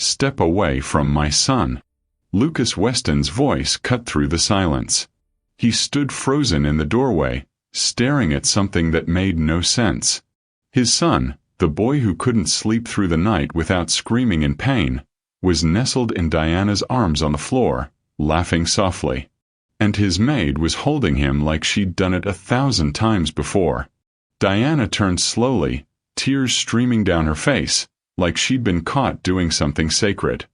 Step away from my son." Lucas Weston's voice cut through the silence. He stood frozen in the doorway, staring at something that made no sense. His son, the boy who couldn't sleep through the night without screaming in pain, was nestled in Diana's arms on the floor, laughing softly. And his maid was holding him like she'd done it 1,000 times before. Diana turned slowly, tears streaming down her face, like she'd been caught doing something sacred.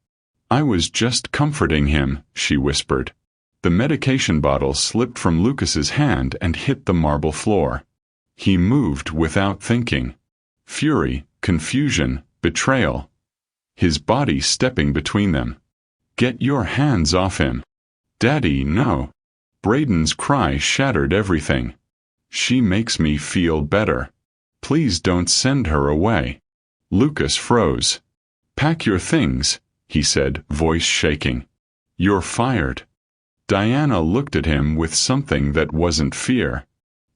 "I was just comforting him," she whispered. The medication bottle slipped from Lucas's hand and hit the marble floor. He moved without thinking. Fury, confusion, betrayal. His body stepping between them. "Get your hands off him." "Daddy, no." Braden's cry shattered everything. "She makes me feel better. Please don't send her away." Lucas froze. "Pack your things," he said, voice shaking. "You're fired." Diana looked at him with something that wasn't fear.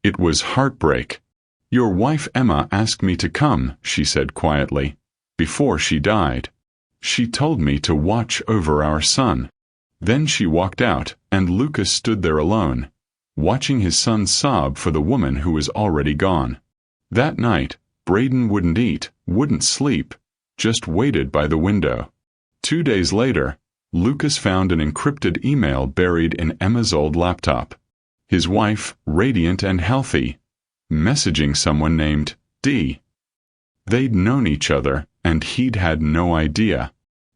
It was heartbreak. "Your wife Emma asked me to come," she said quietly, "before she died. She told me to watch over our son." Then she walked out, and Lucas stood there alone, watching his son sob for the woman who was already gone. That night, Braden wouldn't eat, wouldn't sleep, just waited by the window. 2 days later, Lucas found an encrypted email buried in Emma's old laptop. His wife, radiant and healthy, messaging someone named D. They'd known each other, and he'd had no idea.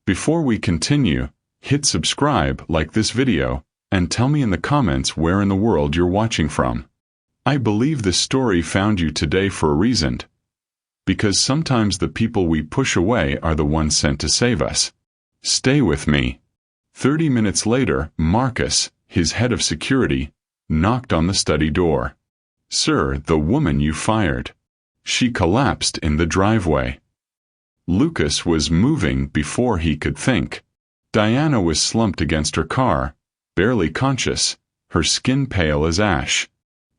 Before we continue, hit subscribe, like this video, and tell me in the comments where in the world you're watching from. I believe this story found you today for a reason, because sometimes the people we push away are the ones sent to save us. Stay with me. 30 minutes later, Marcus, his head of security, knocked on the study door. "Sir, the woman you fired." She collapsed in the driveway. Lucas was moving before he could think. Diana was slumped against her car, barely conscious, her skin pale as ash.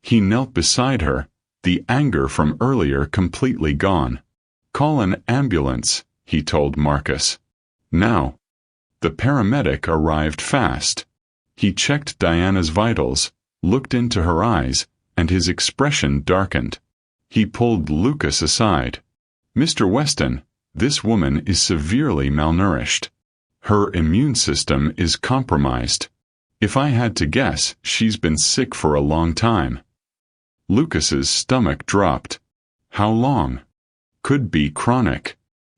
He knelt beside her, the anger from earlier completely gone. "Call an ambulance," he told Marcus. "Now." The paramedic arrived fast. He checked Diana's vitals, looked into her eyes, and his expression darkened. He pulled Lucas aside. "Mr. Weston, this woman is severely malnourished. Her immune system is compromised. If I had to guess, she's been sick for a long time." Lucas's stomach dropped. How long? Could be chronic.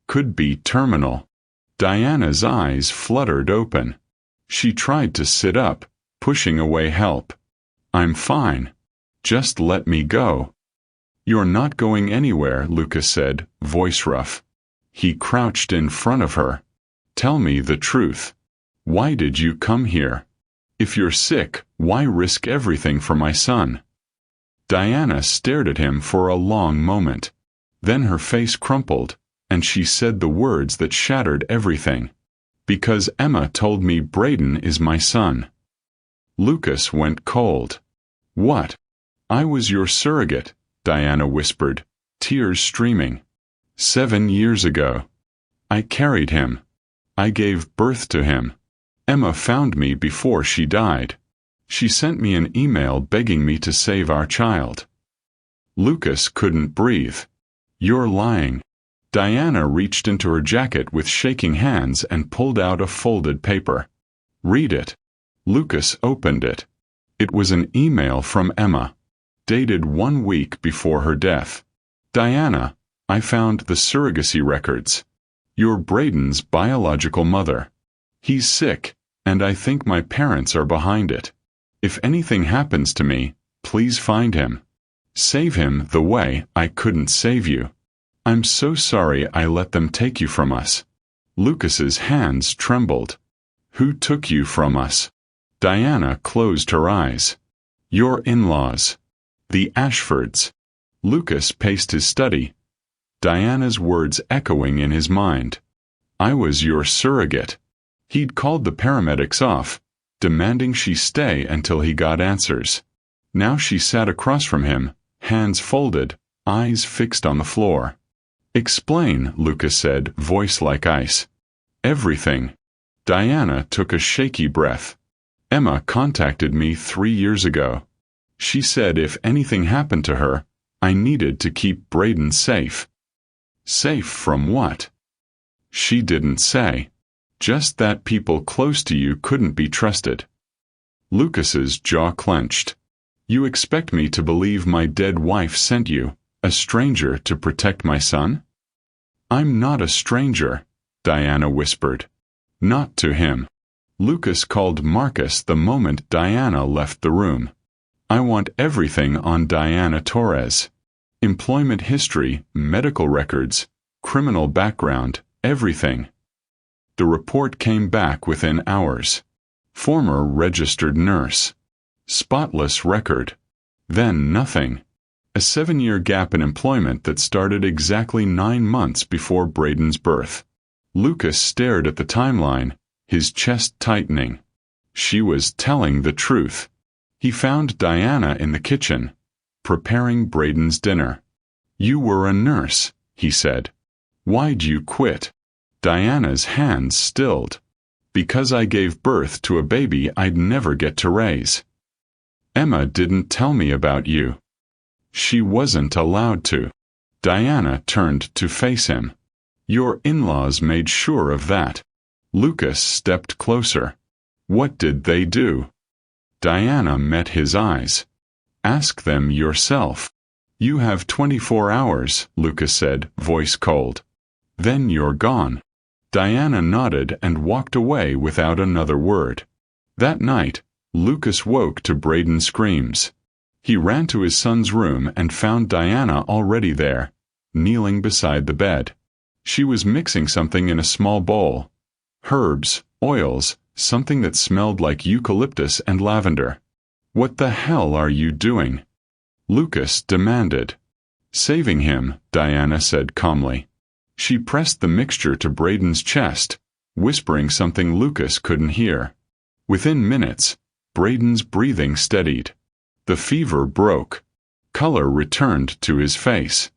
Could be terminal. Diana's eyes fluttered open. She tried to sit up, pushing away help. "I'm fine. Just let me go." "You're not going anywhere," Lucas said, voice rough. He crouched in front of her. "Tell me the truth. Why did you come here? If you're sick, why risk everything for my son?" Diana stared at him for a long moment. Then her face crumpled, and she said the words that shattered everything. "Because Emma told me Braden is my son." Lucas went cold. "What?" "I was your surrogate," Diana whispered, tears streaming. 7 years ago. I carried him. I gave birth to him. Emma found me before she died. She sent me an email begging me to save our child." Lucas couldn't breathe. "You're lying." Diana reached into her jacket with shaking hands and pulled out a folded paper. "Read it." Lucas opened it. It was an email from Emma, dated 1 week before her death. "Diana, I found the surrogacy records. You're Braden's biological mother. He's sick, and I think my parents are behind it. If anything happens to me, please find him. Save him the way I couldn't save you. I'm so sorry I let them take you from us." Lucas's hands trembled. "Who took you from us?" Diana closed her eyes. "Your in-laws. The Ashfords." Lucas paced his study, Diana's words echoing in his mind. "I was your surrogate." He'd called the paramedics off, demanding she stay until he got answers. Now she sat across from him, hands folded, eyes fixed on the floor. "Explain," Lucas said, voice like ice. Everything. Diana took a shaky breath. Emma contacted me 3 years ago. She said if anything happened to her, I needed to keep Braden safe. Safe from what? She didn't say. Just that people close to you couldn't be trusted. Lucas's jaw clenched. You expect me to believe my dead wife sent you, a stranger, to protect my son? I'm not a stranger, Diana whispered. Not to him. Lucas called Marcus the moment Diana left the room. I want everything on Diana Torres. Employment history, medical records, criminal background, everything. The report came back within hours. Former registered nurse. Spotless record. Then nothing. A 7-year gap in employment that started exactly 9 months before Braden's birth. Lucas stared at the timeline, his chest tightening. She was telling the truth. He found Diana in the kitchen, preparing Braden's dinner. You were a nurse, he said. Why'd you quit? Diana's hands stilled. Because I gave birth to a baby I'd never get to raise. Emma didn't tell me about you. She wasn't allowed to. Diana turned to face him. Your in-laws made sure of that. Lucas stepped closer. What did they do? Diana met his eyes. Ask them yourself. You have 24 hours, Lucas said, voice cold. Then you're gone. Diana nodded and walked away without another word. That night, Lucas woke to Braden's screams. He ran to his son's room and found Diana already there, kneeling beside the bed. She was mixing something in a small bowl. Herbs, oils, something that smelled like eucalyptus and lavender. What the hell are you doing? Lucas demanded. Saving him, Diana said calmly. She pressed the mixture to Braden's chest, whispering something Lucas couldn't hear. Within minutes, Braden's breathing steadied. The fever broke. Color returned to his face.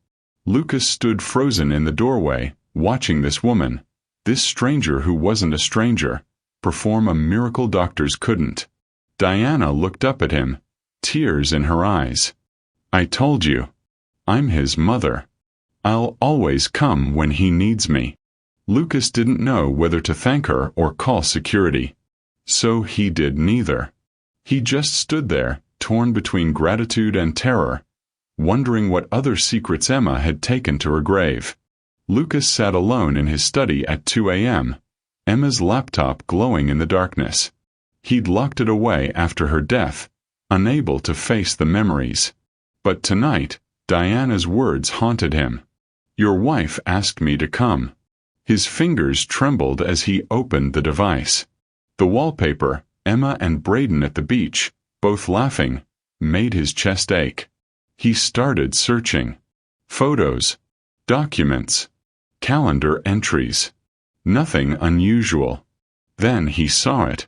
Lucas stood frozen in the doorway, watching this woman, this stranger who wasn't a stranger, perform a miracle doctors couldn't. Diana looked up at him, tears in her eyes. I told you. I'm his mother. I'll always come when he needs me. Lucas didn't know whether to thank her or call security. So he did neither. He just stood there, torn between gratitude and terror, wondering what other secrets Emma had taken to her grave. Lucas sat alone in his study at 2 a.m., Emma's laptop glowing in the darkness. He'd locked it away after her death, unable to face the memories. But tonight, Diana's words haunted him. Your wife asked me to come. His fingers trembled as he opened the device. The wallpaper, Emma and Braden at the beach, both laughing, made his chest ache. He started searching. Photos, documents, calendar entries. Nothing unusual. Then he saw it.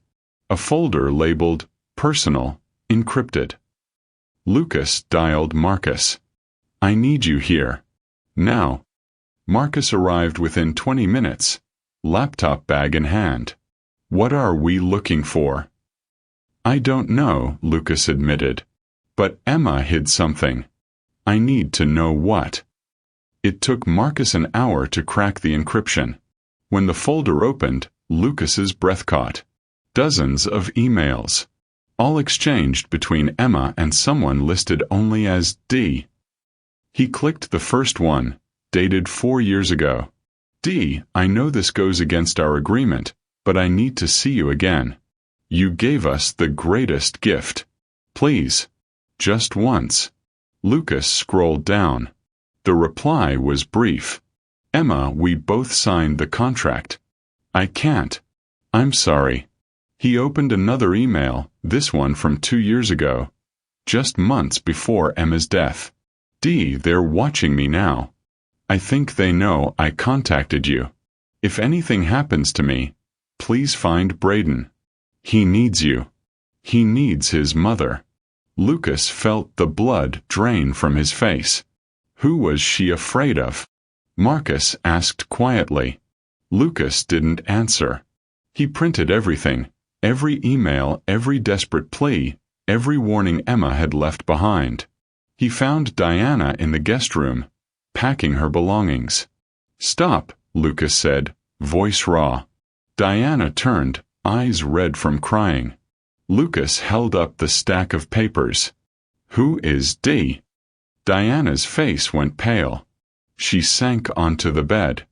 A folder labeled Personal, encrypted. Lucas dialed Marcus. I need you here. Now. Marcus arrived within 20 minutes, laptop bag in hand. What are we looking for? I don't know, Lucas admitted. But Emma hid something. I need to know what. It took Marcus an hour to crack the encryption. When the folder opened, Lucas's breath caught. Dozens of emails. All exchanged between Emma and someone listed only as D. He clicked the first one, dated 4 years ago. D, I know this goes against our agreement, but I need to see you again. You gave us the greatest gift. Please. Just once. Lucas scrolled down. The reply was brief. Emma, we both signed the contract. I can't. I'm sorry. He opened another email, this one from 2 years ago. Just months before Emma's death. D, they're watching me now. I think they know I contacted you. If anything happens to me, please find Braden. He needs you. He needs his mother. Lucas felt the blood drain from his face. Who was she afraid of? Marcus asked quietly. Lucas didn't answer. He printed everything, every email, every desperate plea, every warning Emma had left behind. He found Diana in the guest room, packing her belongings. "Stop," Lucas said, voice raw. Diana turned, eyes red from crying. Lucas held up the stack of papers. "Who is D?" Diana's face went pale. She sank onto the bed.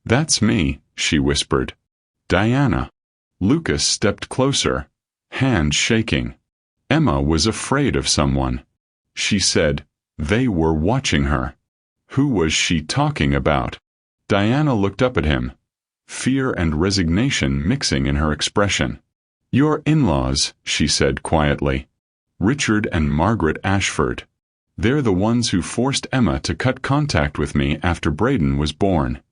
"That's me," she whispered. "Diana." Lucas stepped closer, hand shaking. Emma was afraid of someone. She said, they were watching her. Who was she talking about? Diana looked up at him, fear and resignation mixing in her expression. "Your in-laws," she said quietly. "Richard and Margaret Ashford. They're the ones who forced Emma to cut contact with me after Braden was born.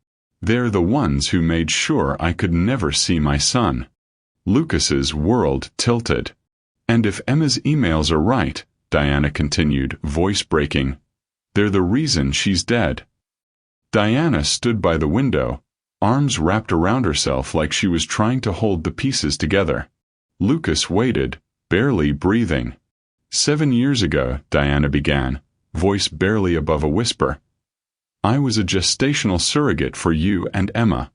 They're the ones who made sure I could never see my son." Lucas's world tilted. "And if Emma's emails are right," Diana continued, voice breaking, "they're the reason she's dead." Diana stood by the window, arms wrapped around herself like she was trying to hold the pieces together. Lucas waited, barely breathing. "7 years ago," Diana began, voice barely above a whisper, "I was a gestational surrogate for you and Emma.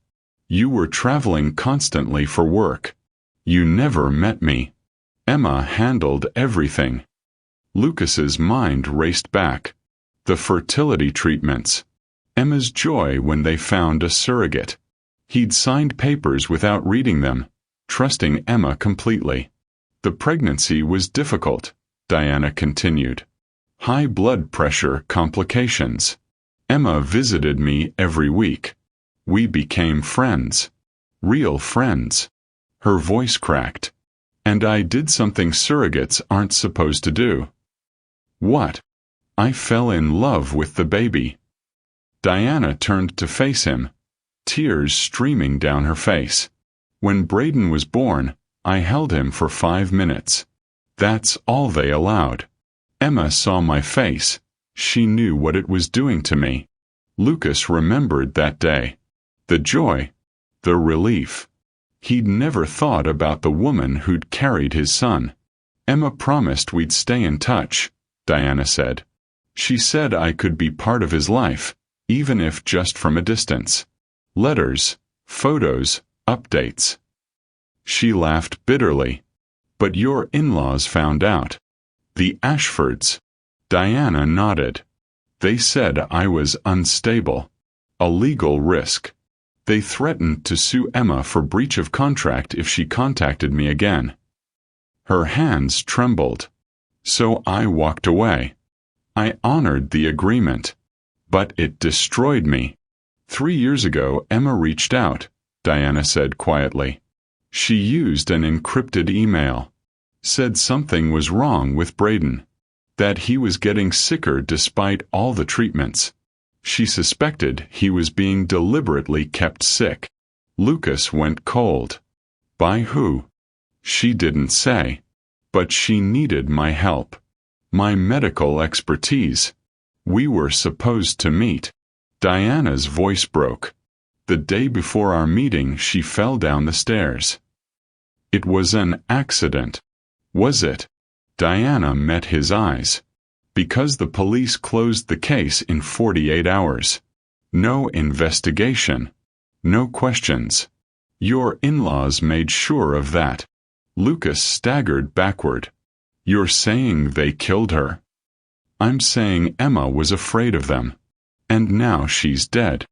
You were traveling constantly for work. You never met me. Emma handled everything." Lucas's mind raced back. The fertility treatments. Emma's joy when they found a surrogate. He'd signed papers without reading them, trusting Emma completely. "The pregnancy was difficult," Diana continued. "High blood pressure complications. Emma visited me every week. We became friends. Real friends." Her voice cracked. "And I did something surrogates aren't supposed to do." "What?" "I fell in love with the baby." Diana turned to face him, tears streaming down her face. "When Braden was born, I held him for 5 minutes. That's all they allowed. Emma saw my face. She knew what it was doing to me." Lucas remembered that day. The joy. The relief. He'd never thought about the woman who'd carried his son. "Emma promised we'd stay in touch," Diana said. "She said I could be part of his life, even if just from a distance. Letters, photos, updates." She laughed bitterly. "But your in-laws found out." "The Ashfords." Diana nodded. "They said I was unstable. A legal risk. They threatened to sue Emma for breach of contract if she contacted me again." Her hands trembled. "So I walked away. I honored the agreement. But it destroyed me." 3 years ago Emma reached out," Diana said quietly. "She used an encrypted email. Said something was wrong with Braden. That he was getting sicker despite all the treatments. She suspected he was being deliberately kept sick." Lucas went cold. "By who?" "She didn't say. But she needed my help. My medical expertise. We were supposed to meet." Diana's voice broke. "The day before our meeting she fell down the stairs." "It was an accident." "Was it?" Diana met his eyes. "Because the police closed the case in 48 hours. No investigation. No questions. Your in-laws made sure of that." Lucas staggered backward. "You're saying they killed her?" "I'm saying Emma was afraid of them. And now she's dead."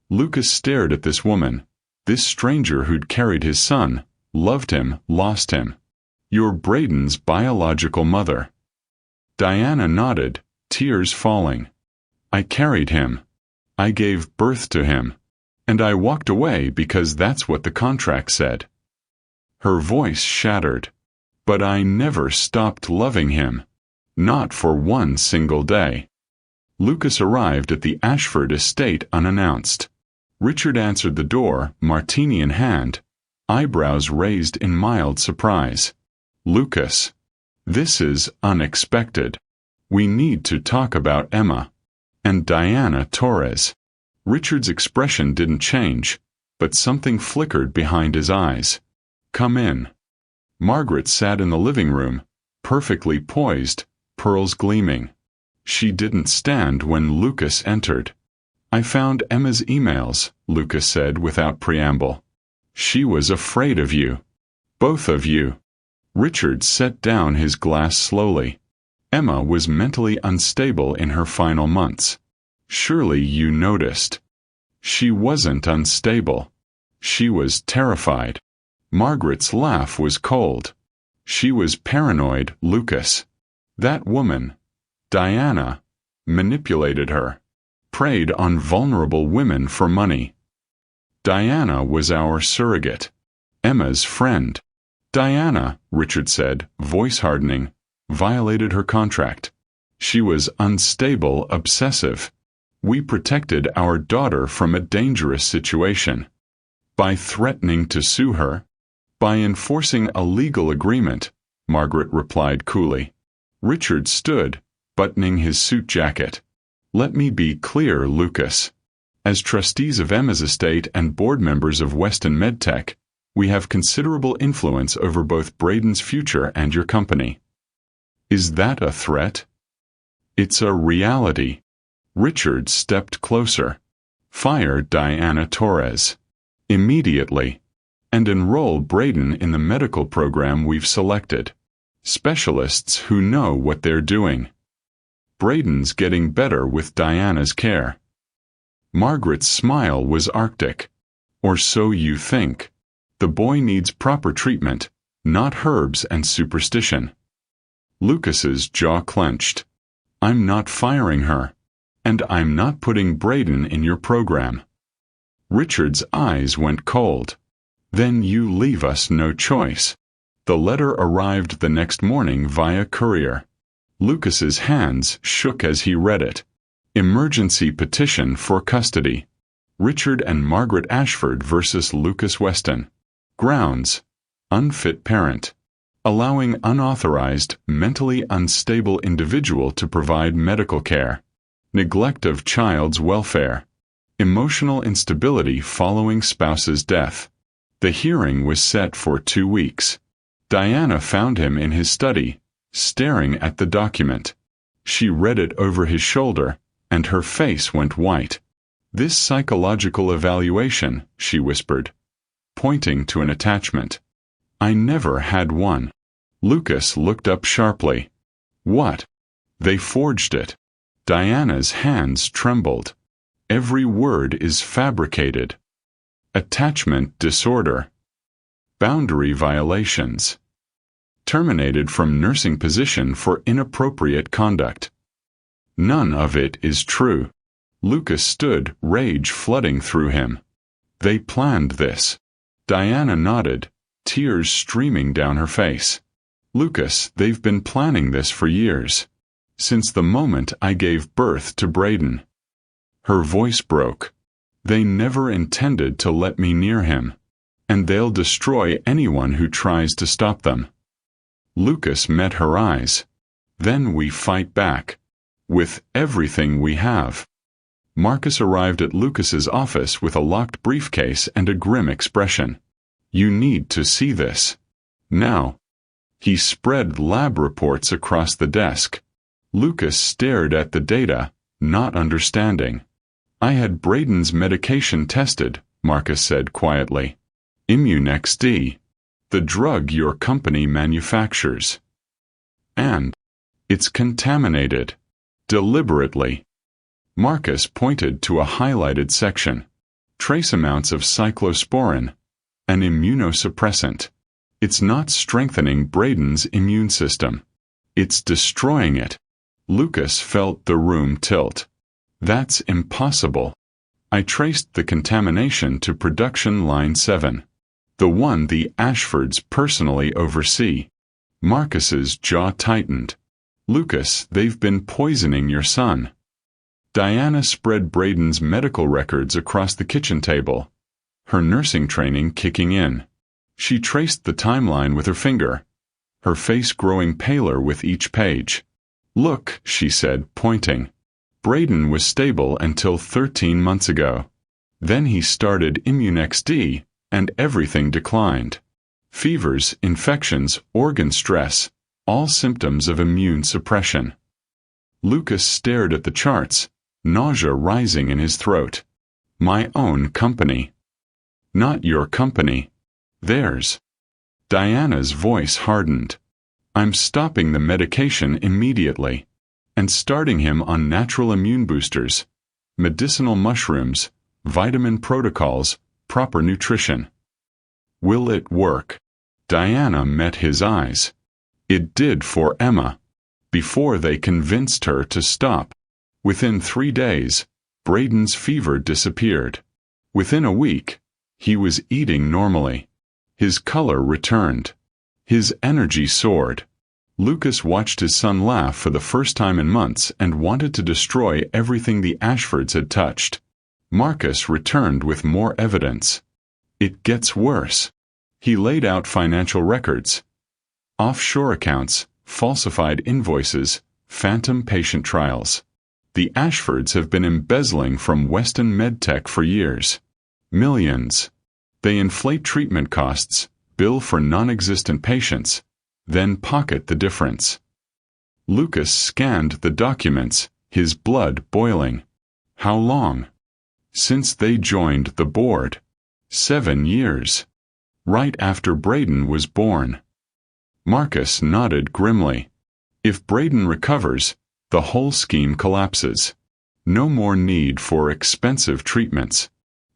Lucas stared at this woman, this stranger who'd carried his son, loved him, lost him. "You're Braden's biological mother." Diana nodded, tears falling. "I carried him. I gave birth to him. And I walked away because that's what the contract said." Her voice shattered. "But I never stopped loving him. Not for one single day." Lucas arrived at the Ashford estate unannounced. Richard answered the door, martini in hand, eyebrows raised in mild surprise. "Lucas, this is unexpected. We need to talk about Emma. And Diana Torres." Richard's expression didn't change, but something flickered behind his eyes. "Come in." Margaret sat in the living room, perfectly poised, pearls gleaming. She didn't stand when Lucas entered. "I found Emma's emails," Lucas said without preamble. "She was afraid of you. Both of you." Richard set down his glass slowly. "Emma was mentally unstable in her final months. Surely you noticed." "She wasn't unstable. She was terrified." Margaret's laugh was cold. "She was paranoid, Lucas. That woman, Diana, manipulated her, preyed on vulnerable women for money. Diana was our surrogate, Emma's friend." "Diana," Richard said, voice hardening, "violated her contract. She was unstable, obsessive. We protected our daughter from a dangerous situation. By threatening to sue her? By enforcing a legal agreement," Margaret replied coolly. Richard stood, buttoning his suit jacket. "Let me be clear, Lucas. As trustees of Emma's estate and board members of Weston MedTech, we have considerable influence over both Braden's future and your company." "Is that a threat?" "It's a reality." Richard stepped closer. "Fire Diana Torres. Immediately. And enroll Braden in the medical program we've selected. Specialists who know what they're doing. Braden's getting better with Diana's care." Margaret's smile was arctic. "Or so you think. The boy needs proper treatment, not herbs and superstition." Lucas's jaw clenched. "I'm not firing her. And I'm not putting Braden in your program." Richard's eyes went cold. "Then you leave us no choice." The letter arrived the next morning via courier. Lucas's hands shook as he read it. Emergency petition for custody. Richard and Margaret Ashford versus Lucas Weston. Grounds: unfit parent. Allowing unauthorized, mentally unstable individual to provide medical care. Neglect of child's welfare. Emotional instability following spouse's death. The hearing was set for 2 weeks. Diana found him in his study, staring at the document. She read it over his shoulder, and her face went white. "This psychological evaluation," she whispered, pointing to an attachment. "I never had one." Lucas looked up sharply. "What?" "They forged it." Diana's hands trembled. "Every word is fabricated. Attachment disorder. Boundary violations. Terminated from nursing position for inappropriate conduct." None of it is true. Lucas stood, rage flooding through him. "They planned this." Diana nodded, tears streaming down her face. "Lucas, they've been planning this for years. Since the moment I gave birth to Braden." Her voice broke. "They never intended to let me near him. And they'll destroy anyone who tries to stop them." Lucas met her eyes. "Then we fight back. With everything we have." Marcus arrived at Lucas's office with a locked briefcase and a grim expression. "You need to see this. Now." He spread lab reports across the desk. Lucas stared at the data, not understanding. "I had Braden's medication tested," Marcus said quietly. "Immunex D. The drug your company manufactures. And it's contaminated. Deliberately." Marcus pointed to a highlighted section. "Trace amounts of cyclosporin, an immunosuppressant. It's not strengthening Braden's immune system. It's destroying it." Lucas felt the room tilt. "That's impossible. I traced the contamination to production line 7. The one the Ashfords personally oversee." Marcus's jaw tightened. "Lucas, they've been poisoning your son." Diana spread Braden's medical records across the kitchen table, her nursing training kicking in. She traced the timeline with her finger, her face growing paler with each page. "Look," she said, pointing. "Braden was stable until 13 months ago. Then he started Immunex-D, and everything declined. Fevers, infections, organ stress, all symptoms of immune suppression. Lucas stared at the charts, nausea rising in his throat. My own company. Not your company. Theirs. Diana's voice hardened. I'm stopping the medication immediately, and starting him on natural immune boosters, medicinal mushrooms, vitamin protocols, proper nutrition. Will it work? Diana met his eyes. It did for Emma. Before they convinced her to stop. Within 3 days, Braden's fever disappeared. Within a week, he was eating normally. His color returned. His energy soared. Lucas watched his son laugh for the first time in months and wanted to destroy everything the Ashfords had touched. Marcus returned with more evidence. It gets worse. He laid out financial records. Offshore accounts, falsified invoices, phantom patient trials. The Ashfords have been embezzling from Weston MedTech for years. Millions. They inflate treatment costs, bill for non-existent patients, then pocket the difference. Lucas scanned the documents, his blood boiling. How long? Since they joined the board. 7 years. Right after Braden was born. Marcus nodded grimly. If Braden recovers, the whole scheme collapses. No more need for expensive treatments.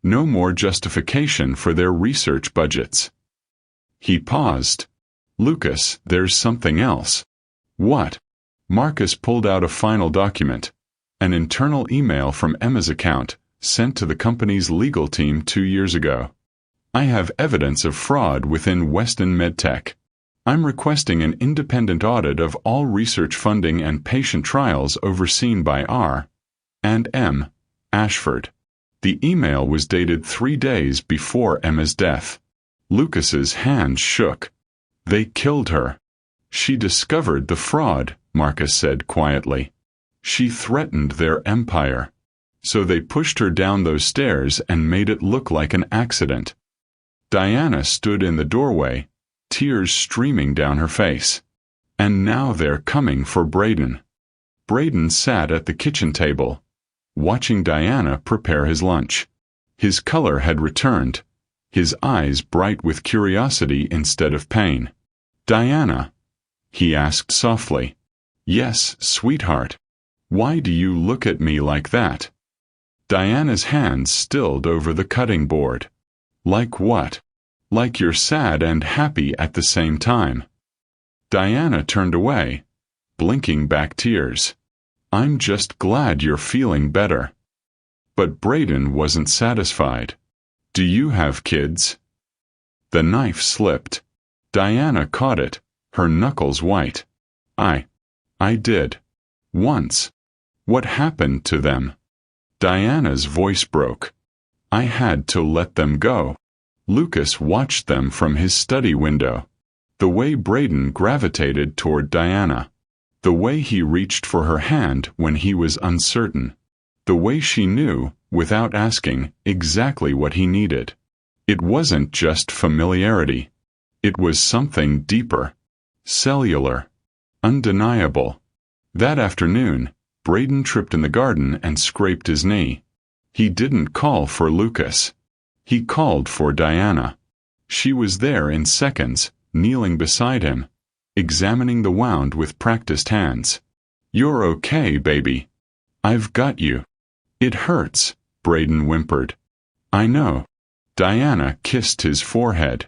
No more justification for their research budgets. He paused. Lucas, there's something else. What? Marcus pulled out a final document. An internal email from Emma's account, sent to the company's legal team 2 years ago. I have evidence of fraud within Weston MedTech. I'm requesting an independent audit of all research funding and patient trials overseen by R. and M. Ashford. The email was dated 3 days before Emma's death. Lucas's hands shook. They killed her. She discovered the fraud, Marcus said quietly. She threatened their empire. So they pushed her down those stairs and made it look like an accident. Diana stood in the doorway, tears streaming down her face. And now they're coming for Braden. Braden sat at the kitchen table, watching Diana prepare his lunch. His color had returned, his eyes bright with curiosity instead of pain. Diana? He asked softly. Yes, sweetheart. Why do you look at me like that? Diana's hands stilled over the cutting board. Like what? Like you're sad and happy at the same time. Diana turned away, blinking back tears. I'm just glad you're feeling better. But Braden wasn't satisfied. Do you have kids? The knife slipped. Diana caught it, her knuckles white. I did. Once. What happened to them? Diana's voice broke. I had to let them go. Lucas watched them from his study window. The way Braden gravitated toward Diana. The way he reached for her hand when he was uncertain. The way she knew, without asking, exactly what he needed. It wasn't just familiarity. It was something deeper. Cellular. Undeniable. That afternoon, Braden tripped in the garden and scraped his knee. He didn't call for Lucas. He called for Diana. She was there in seconds, kneeling beside him, examining the wound with practiced hands. You're okay, baby. I've got you. It hurts, Braden whimpered. I know. Diana kissed his forehead.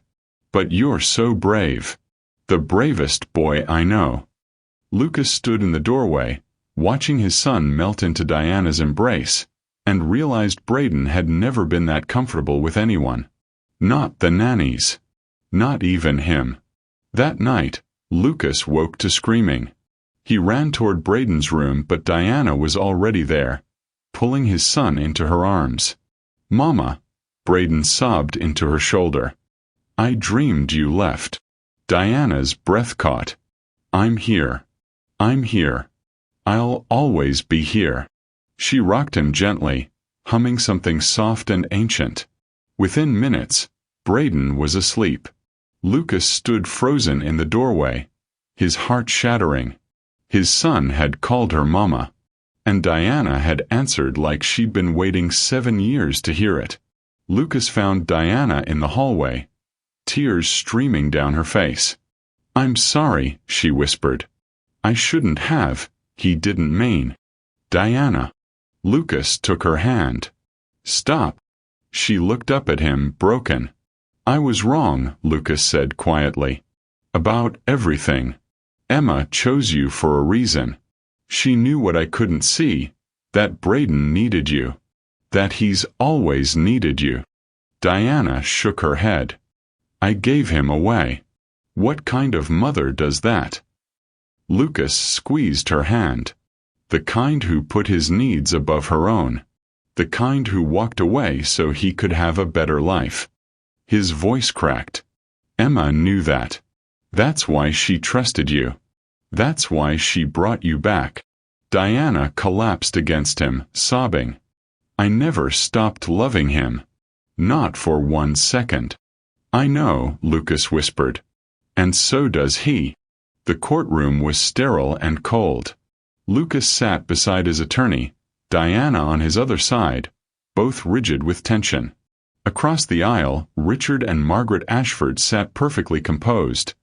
But you're so brave. The bravest boy I know. Lucas stood in the doorway, watching his son melt into Diana's embrace, and realized Braden had never been that comfortable with anyone. Not the nannies. Not even him. That night, Lucas woke to screaming. He ran toward Braden's room, but Diana was already there, pulling his son into her arms. Mama, Braden sobbed into her shoulder. I dreamed you left. Diana's breath caught. I'm here. I'm here. I'll always be here. She rocked him gently, humming something soft and ancient. Within minutes, Braden was asleep. Lucas stood frozen in the doorway, his heart shattering. His son had called her Mama, and Diana had answered like she'd been waiting 7 years to hear it. Lucas found Diana in the hallway, tears streaming down her face. "I'm sorry," she whispered. "I shouldn't have, he didn't mean." "Diana." Lucas took her hand. "Stop." She looked up at him, broken. "I was wrong," Lucas said quietly. "About everything. Emma chose you for a reason. She knew what I couldn't see, that Braden needed you. That he's always needed you." Diana shook her head. "I gave him away. What kind of mother does that?" Lucas squeezed her hand. The kind who put his needs above her own. The kind who walked away so he could have a better life. His voice cracked. "Emma knew that. That's why she trusted you. That's why she brought you back." Diana collapsed against him, sobbing. "I never stopped loving him. Not for 1 second." "I know," Lucas whispered. "And so does he." The courtroom was sterile and cold. Lucas sat beside his attorney, Diana on his other side, both rigid with tension. Across the aisle, Richard and Margaret Ashford sat perfectly composed,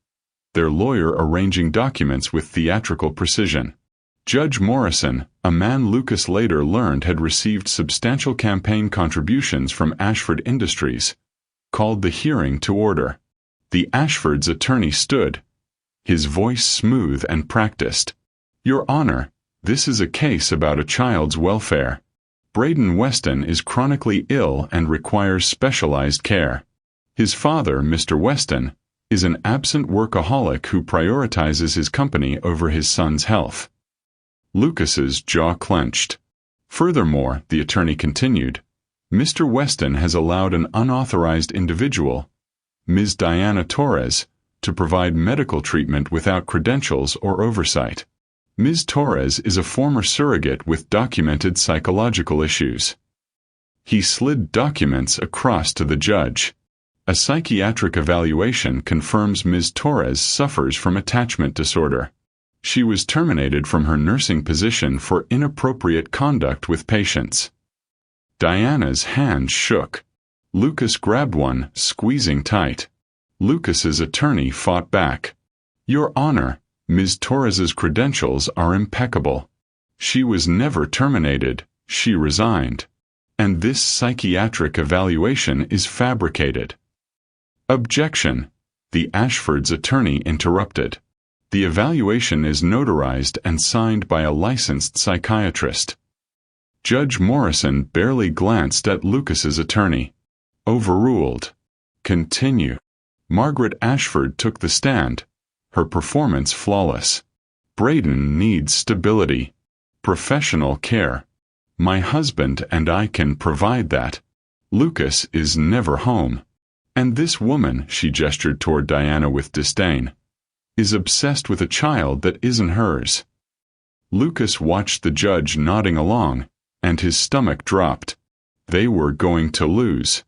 their lawyer arranging documents with theatrical precision. Judge Morrison, a man Lucas later learned had received substantial campaign contributions from Ashford Industries, called the hearing to order. The Ashford's attorney stood, his voice smooth and practiced. "Your Honor, this is a case about a child's welfare. Braden Weston is chronically ill and requires specialized care. His father, Mr. Weston, is an absent workaholic who prioritizes his company over his son's health." Lucas's jaw clenched. "Furthermore," the attorney continued, "Mr. Weston has allowed an unauthorized individual, Ms. Diana Torres, to provide medical treatment without credentials or oversight. Ms. Torres is a former surrogate with documented psychological issues." He slid documents across to the judge. "A psychiatric evaluation confirms Ms. Torres suffers from attachment disorder. She was terminated from her nursing position for inappropriate conduct with patients." Diana's hand shook. Lucas grabbed one, squeezing tight. Lucas's attorney fought back. "Your Honor, Ms. Torres's credentials are impeccable. She was never terminated, she resigned. And this psychiatric evaluation is fabricated." "Objection," the Ashford's attorney interrupted. "The evaluation is notarized and signed by a licensed psychiatrist." Judge Morrison barely glanced at Lucas's attorney. "Overruled." "Continue." Margaret Ashford took the stand, her performance flawless. "Braden needs stability. Professional care. My husband and I can provide that. Lucas is never home. And this woman," she gestured toward Diana with disdain, "is obsessed with a child that isn't hers." Lucas watched the judge nodding along, and his stomach dropped. They were going to lose.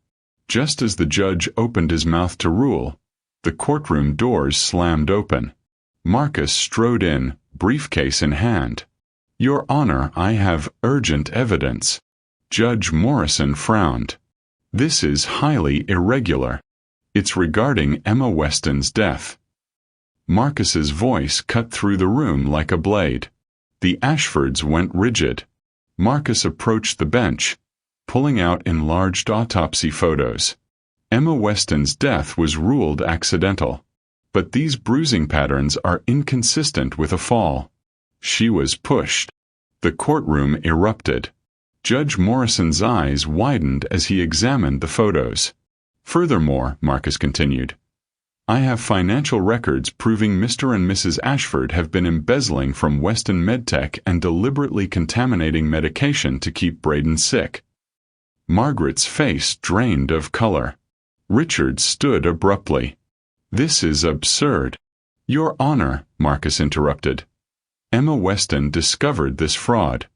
Just as the judge opened his mouth to rule, the courtroom doors slammed open. Marcus strode in, briefcase in hand. "Your Honor, I have urgent evidence." Judge Morrison frowned. "This is highly irregular. It's regarding Emma Weston's death." Marcus's voice cut through the room like a blade. The Ashfords went rigid. Marcus approached the bench, pulling out enlarged autopsy photos. Emma Weston's death was ruled accidental. But these bruising patterns are inconsistent with a fall. She was pushed. The courtroom erupted. Judge Morrison's eyes widened as he examined the photos. "Furthermore," Marcus continued, "I have financial records proving Mr. and Mrs. Ashford have been embezzling from Weston MedTech and deliberately contaminating medication to keep Braden sick." Margaret's face drained of color. Richard stood abruptly. "This is absurd." "Your Honor," Marcus interrupted, "Emma Weston discovered this fraud.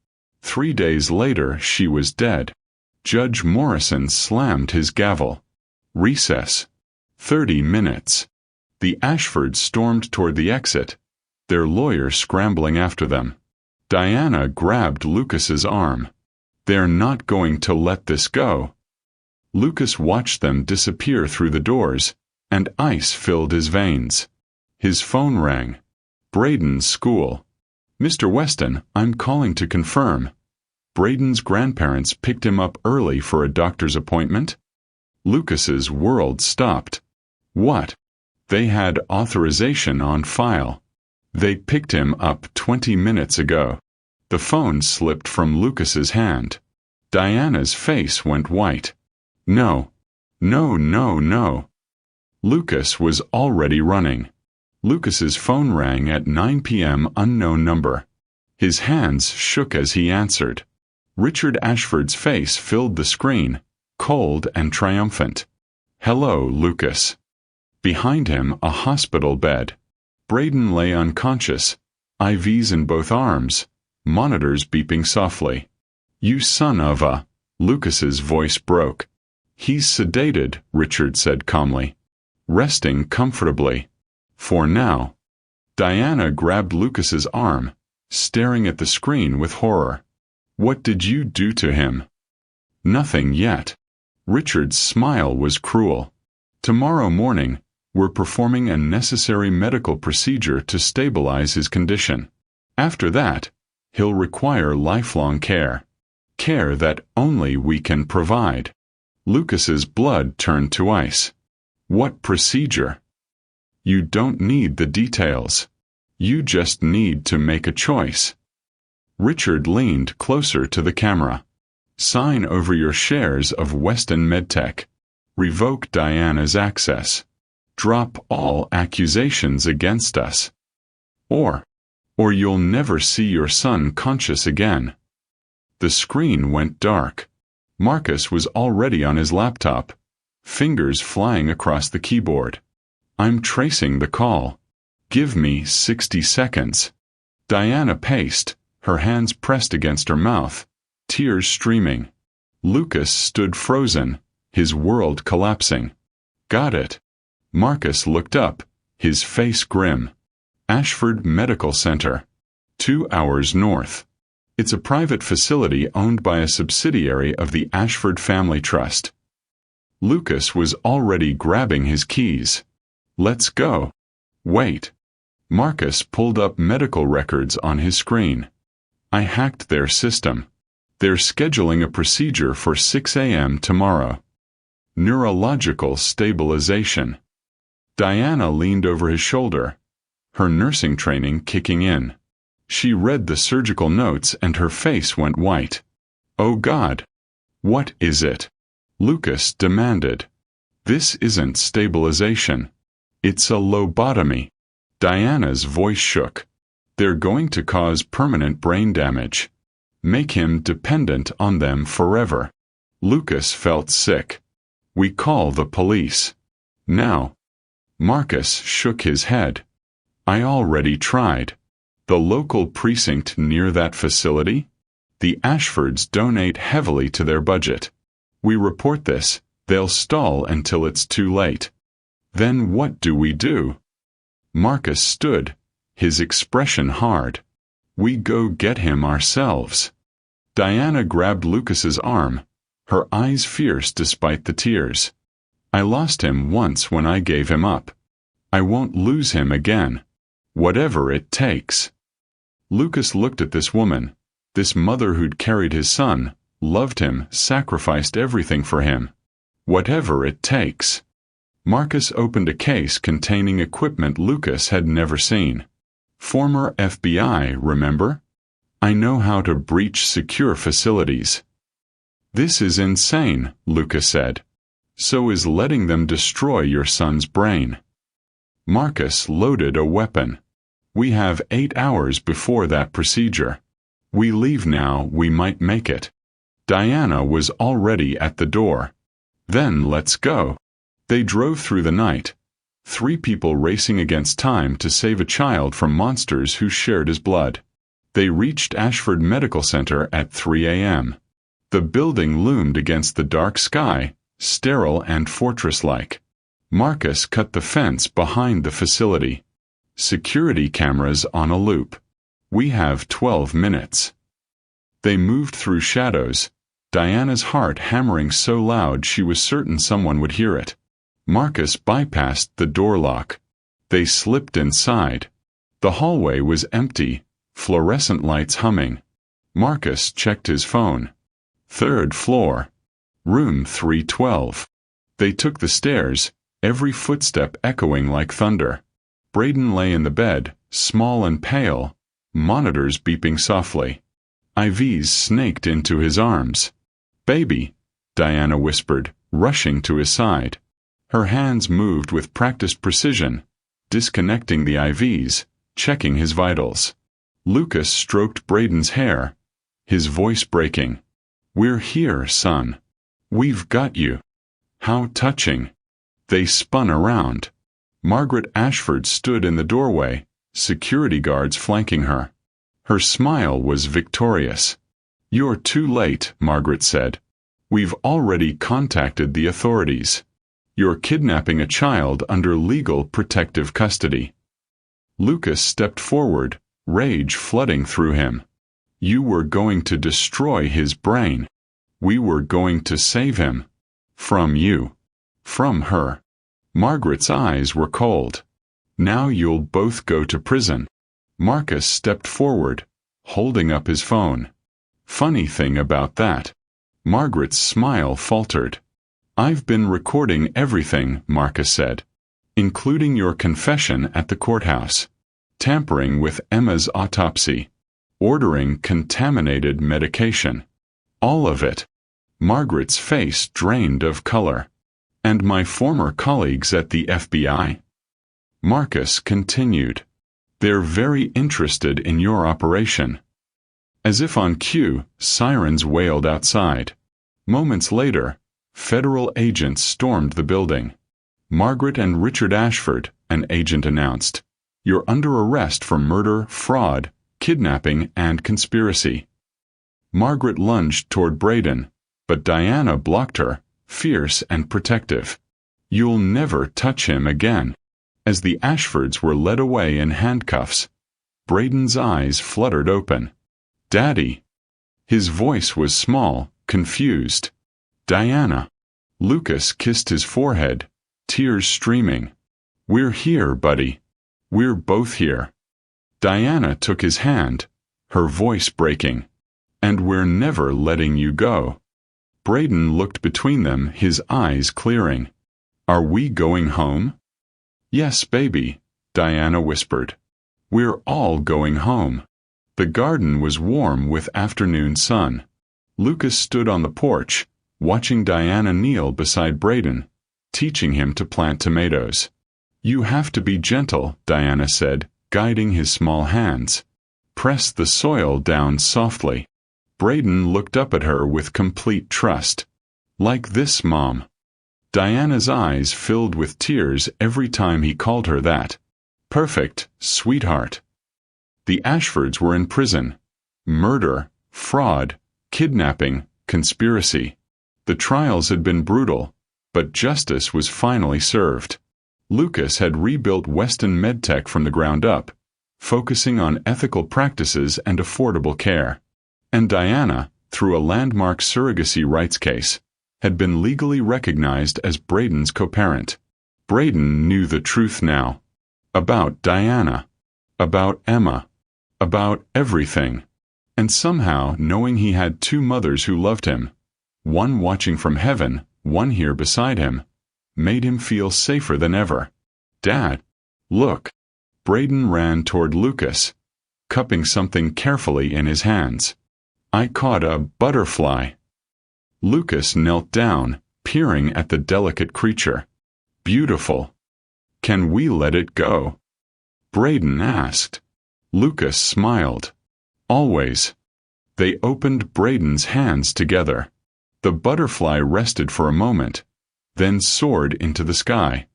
3 days later she was dead. Judge Morrison slammed his gavel. Recess. 30 minutes. The Ashfords stormed toward the exit, their lawyer scrambling after them. Diana grabbed Lucas's arm. They're not going to let this go. Lucas watched them disappear through the doors, and ice filled his veins. His phone rang. Braden's school. Mr. Weston, I'm calling to confirm. Braden's grandparents picked him up early for a doctor's appointment? Lucas's world stopped. What? They had authorization on file. They picked him up 20 minutes ago. The phone slipped from Lucas's hand. Diana's face went white. No. No, no, no. Lucas was already running. Lucas's phone rang at 9 p.m. unknown number. His hands shook as he answered. Richard Ashford's face filled the screen, cold and triumphant. Hello, Lucas. Behind him, a hospital bed. Braden lay unconscious, IVs in both arms, monitors beeping softly. You son of a... Lucas's voice broke. He's sedated, Richard said calmly. Resting comfortably. For now. Diana grabbed Lucas's arm, staring at the screen with horror. What did you do to him? Nothing yet. Richard's smile was cruel. Tomorrow morning, we're performing a necessary medical procedure to stabilize his condition. After that, he'll require lifelong care. Care that only we can provide. Lucas's blood turned to ice. What procedure? You don't need the details. You just need to make a choice. Richard leaned closer to the camera. Sign over your shares of Weston Medtech. Revoke Diana's access. Drop all accusations against us. Or you'll never see your son conscious again. The screen went dark. Marcus was already on his laptop, fingers flying across the keyboard. I'm tracing the call. Give me 60 seconds. Diana paced, her hands pressed against her mouth, tears streaming. Lucas stood frozen, his world collapsing. Got it. Marcus looked up, his face grim. Ashford Medical Center. 2 hours north. It's a private facility owned by a subsidiary of the Ashford Family Trust. Lucas was already grabbing his keys. Let's go. Wait. Marcus pulled up medical records on his screen. I hacked their system. They're scheduling a procedure for 6 a.m. tomorrow. Neurological stabilization. Diana leaned over his shoulder, her nursing training kicking in. She read the surgical notes and her face went white. Oh God! What is it? Lucas demanded. This isn't stabilization. It's a lobotomy. Diana's voice shook. They're going to cause permanent brain damage. Make him dependent on them forever. Lucas felt sick. We call the police. Now. Marcus shook his head. I already tried. The local precinct near that facility? The Ashfords donate heavily to their budget. We report this, they'll stall until it's too late. Then what do we do? Marcus stood, his expression hard. We go get him ourselves. Diana grabbed Lucas's arm, her eyes fierce despite the tears. I lost him once when I gave him up. I won't lose him again. Whatever it takes. Lucas looked at this woman, this mother who'd carried his son, loved him, sacrificed everything for him. Whatever it takes. Marcus opened a case containing equipment Lucas had never seen. Former FBI, remember? I know how to breach secure facilities. This is insane, Lucas said. So is letting them destroy your son's brain. Marcus loaded a weapon. We have 8 hours before that procedure. We leave now, we might make it. Diana was already at the door. Then let's go. They drove through the night. 3 people racing against time to save a child from monsters who shared his blood. They reached Ashford Medical Center at 3 a.m. The building loomed against the dark sky, sterile and fortress-like. Marcus cut the fence behind the facility. Security cameras on a loop. We have 12 minutes. They moved through shadows, Diana's heart hammering so loud she was certain someone would hear it. Marcus bypassed the door lock. They slipped inside. The hallway was empty, fluorescent lights humming. Marcus checked his phone. 3rd floor. Room 312. They took the stairs, every footstep echoing like thunder. Braden lay in the bed, small and pale, monitors beeping softly. IVs snaked into his arms. "Baby," Diana whispered, rushing to his side. Her hands moved with practiced precision, disconnecting the IVs, checking his vitals. Lucas stroked Braden's hair, his voice breaking. "We're here, son. We've got you." How touching. They spun around. Margaret Ashford stood in the doorway, security guards flanking her. Her smile was victorious. "You're too late," Margaret said. "We've already contacted the authorities. You're kidnapping a child under legal protective custody." Lucas stepped forward, rage flooding through him. "You were going to destroy his brain. We were going to save him. From you. From her." Margaret's eyes were cold. "Now you'll both go to prison." Marcus stepped forward, holding up his phone. "Funny thing about that." Margaret's smile faltered. "I've been recording everything," Marcus said, "including your confession at the courthouse, tampering with Emma's autopsy, ordering contaminated medication. All of it." Margaret's face drained of color. "And my former colleagues at the FBI?" Marcus continued. "They're very interested in your operation." As if on cue, sirens wailed outside. Moments later, federal agents stormed the building. "Margaret and Richard Ashford," an agent announced. "You're under arrest for murder, fraud, kidnapping, and conspiracy." Margaret lunged toward Braden, but Diana blocked her, fierce and protective. "You'll never touch him again." As the Ashfords were led away in handcuffs, Braden's eyes fluttered open. "Daddy." His voice was small, confused. "Diana." Lucas kissed his forehead, tears streaming. "We're here, buddy. We're both here." Diana took his hand, her voice breaking. "And we're never letting you go." Braden looked between them, his eyes clearing. "Are we going home?" "Yes, baby," Diana whispered. "We're all going home." The garden was warm with afternoon sun. Lucas stood on the porch, watching Diana kneel beside Braden, teaching him to plant tomatoes. "You have to be gentle," Diana said, guiding his small hands. "Press the soil down softly." Braden looked up at her with complete trust. "Like this, Mom." Diana's eyes filled with tears every time he called her that. "Perfect, sweetheart." The Ashfords were in prison. Murder, fraud, kidnapping, conspiracy. The trials had been brutal, but justice was finally served. Lucas had rebuilt Weston MedTech from the ground up, focusing on ethical practices and affordable care. And Diana, through a landmark surrogacy rights case, had been legally recognized as Braden's co-parent. Braden knew the truth now. About Diana. About Emma. About everything. And somehow, knowing he had two mothers who loved him, one watching from heaven, one here beside him, made him feel safer than ever. "Dad, look." Braden ran toward Lucas, cupping something carefully in his hands. "I caught a butterfly." Lucas knelt down, peering at the delicate creature. "Beautiful. Can we let it go?" Braden asked. Lucas smiled. "Always." They opened Braden's hands together. The butterfly rested for a moment, then soared into the sky.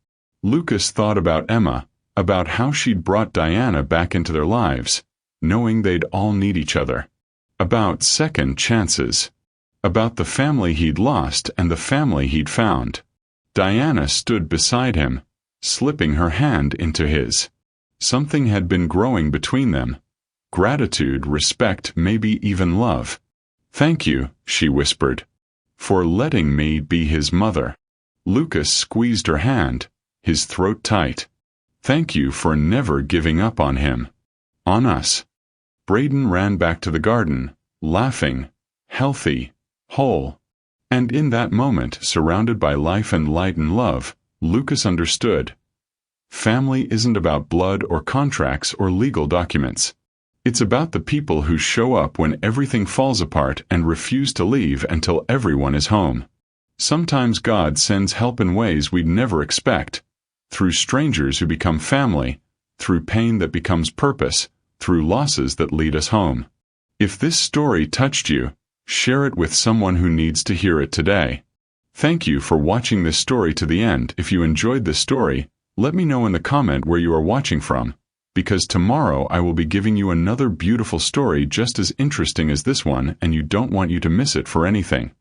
Lucas thought about Emma, about how she'd brought Diana back into their lives, knowing they'd all need each other. About second chances. about the family he'd lost and the family he'd found. Diana stood beside him, slipping her hand into his. Something had been growing between them. Gratitude, respect, maybe even love. "Thank you," she whispered, "for letting me be his mother." Lucas squeezed her hand, his throat tight. "Thank you for never giving up on him. On us." Braden ran back to the garden, laughing, healthy, whole. And in that moment, surrounded by life and light and love, Lucas understood. Family isn't about blood or contracts or legal documents. It's about the people who show up when everything falls apart and refuse to leave until everyone is home. Sometimes God sends help in ways we'd never expect, through strangers who become family, through pain that becomes purpose, through losses that lead us home. If this story touched you, share it with someone who needs to hear it today. Thank you for watching this story to the end. If you enjoyed this story, let me know in the comment where you are watching from, because tomorrow I will be giving you another beautiful story just as interesting as this one, and you don't want you to miss it for anything.